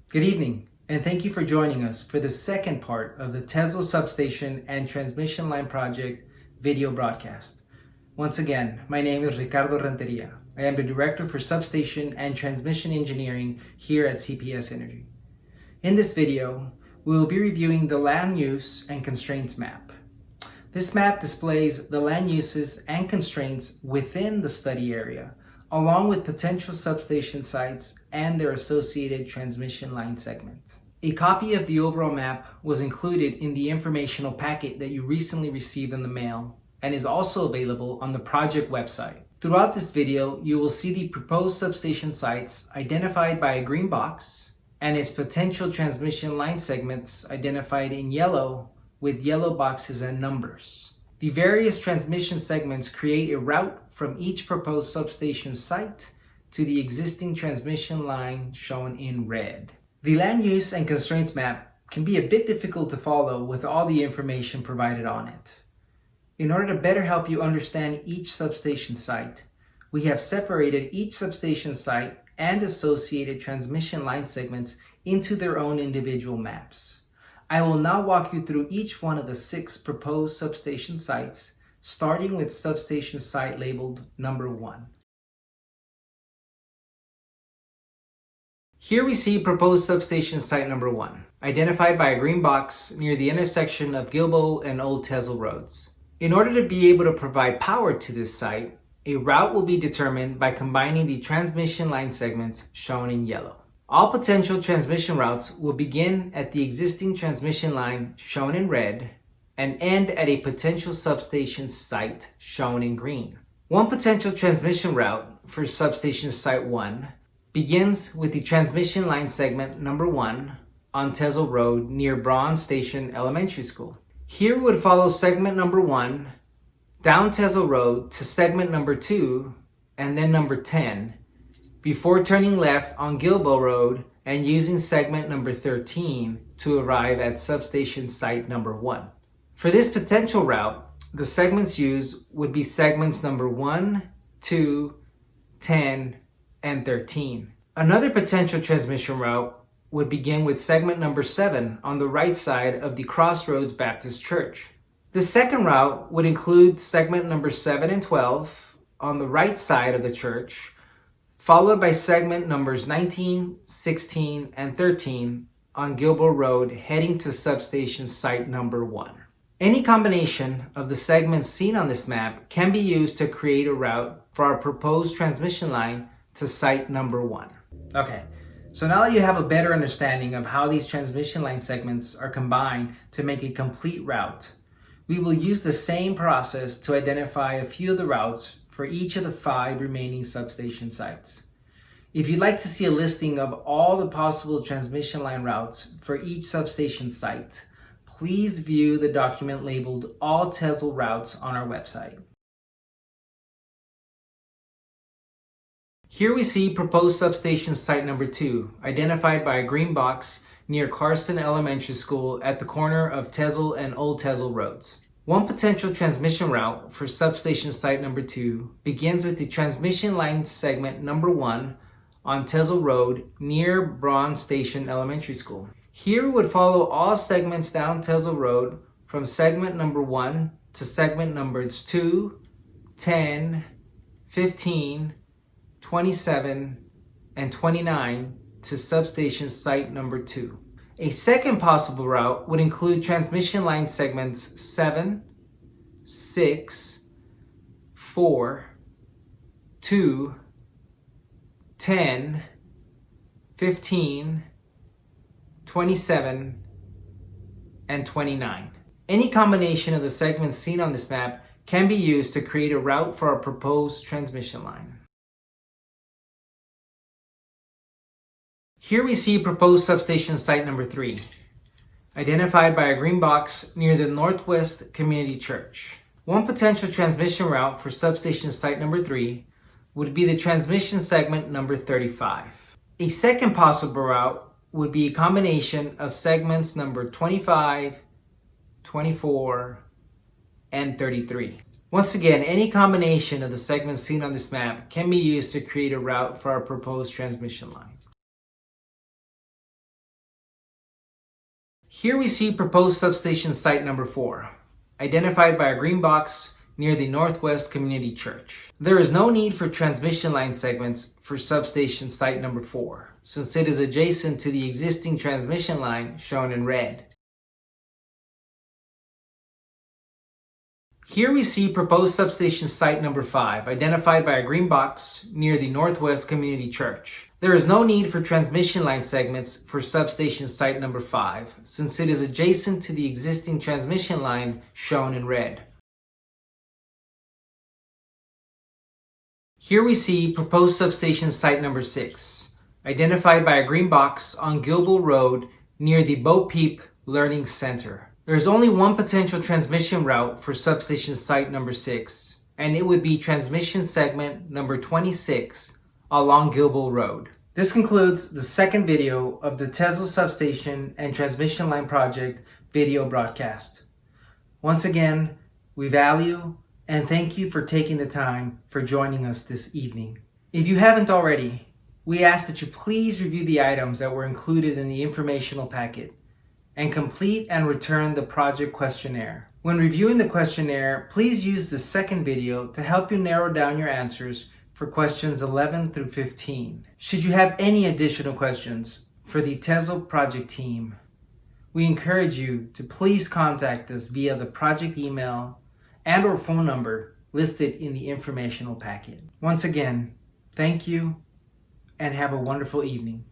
Good evening, and thank you for joining us for the second part of the Tezel Substation and Transmission Line Project video broadcast. Once again, my name is Ricardo Renteria. I am the Director for Substation and Transmission Engineering here at CPS Energy. In this video, we will be reviewing the Land Use and Constraints map. This map displays the land uses and constraints within the study area, along with potential substation sites and their associated transmission line segments. A copy of the overall map was included in the informational packet that you recently received in the mail and is also available on the project website. Throughout this video, you will see the proposed substation sites identified by a green box and its potential transmission line segments identified in yellow with yellow boxes and numbers. The various transmission segments create a route from each proposed substation site to the existing transmission line shown in red. The land use and constraints map can be a bit difficult to follow with all the information provided on it. In order to better help you understand each substation site, we have separated each substation site and associated transmission line segments into their own individual maps. I will now walk you through each one of the 6 proposed substation sites, starting with substation site labeled number 1. Here we see proposed substation site number 1, identified by a green box near the intersection of Gilbo and Old Tezel roads. In order to be able to provide power to this site, a route will be determined by combining the transmission line segments shown in yellow. All potential transmission routes will begin at the existing transmission line shown in red and end at a potential substation site shown in green. One potential transmission route for substation site 1 begins with the transmission line segment number 1 on Tezel Road near Braun Station Elementary School. Here would follow segment number 1 down Tezel Road to segment number 2 and then number 10 before turning left on Gilbo Road and using segment number 13 to arrive at substation site number 1. For this potential route, the segments used would be segments number 1, 2, 10, and 13. Another potential transmission route would begin with segment number 7 on the right side of the Crossroads Baptist Church. The second route would include segment number 7 and 12 on the right side of the church, followed by segment numbers 19, 16, and 13 on Gilbo Road heading to substation site number 1. Any combination of the segments seen on this map can be used to create a route for our proposed transmission line to site number 1. Okay, so now that you have a better understanding of how these transmission line segments are combined to make a complete route, we will use the same process to identify a few of the routes for each of the 5 remaining substation sites. If you'd like to see a listing of all the possible transmission line routes for each substation site, please view the document labeled All Tezel Routes on our website. Here we see proposed substation site number 2, identified by a green box near Carson Elementary School at the corner of Tezel and Old Tezel roads. One potential transmission route for substation site number 2 begins with the transmission line segment number 1 on Tezel Road near Braun Station Elementary School. Here we would follow all segments down Tezel Road from segment number 1 to segment numbers 2, 10, 15, 27, and 29 to substation site number 2. A second possible route would include transmission line segments 7, 6, 4, 2, 10, 15, 27, and 29. Any combination of the segments seen on this map can be used to create a route for our proposed transmission line. Here we see proposed substation site number 3, identified by a green box near the Northwest Community Church. One potential transmission route for substation site number 3 would be the transmission segment number 35. A second possible route would be a combination of segments number 25, 24, and 33. Once again, any combination of the segments seen on this map can be used to create a route for our proposed transmission line. Here we see proposed substation site number 4, identified by a green box near the Northwest Community Church. There is no need for transmission line segments for substation site number 4, since it is adjacent to the existing transmission line shown in red. Here we see proposed substation site number 5, identified by a green box near the Northwest Community Church. There is no need for transmission line segments for substation site number 5, since it is adjacent to the existing transmission line shown in red. Here we see proposed substation site number 6, identified by a green box on Gilbo Road near the Bo Peep Learning Center. There is only one potential transmission route for substation site number 6, and it would be transmission segment number 26 along Gilbo Road. This concludes the second video of the Tezel substation and transmission line project video broadcast. Once again, we value and thank you for taking the time for joining us this evening. If you haven't already, we ask that you please review the items that were included in the informational packet and complete and return the project questionnaire. When reviewing the questionnaire, please use the second video to help you narrow down your answers for questions 11 through 15. Should you have any additional questions for the Tezel project team, we encourage you to please contact us via the project email and or phone number listed in the informational packet. Once again, thank you and have a wonderful evening.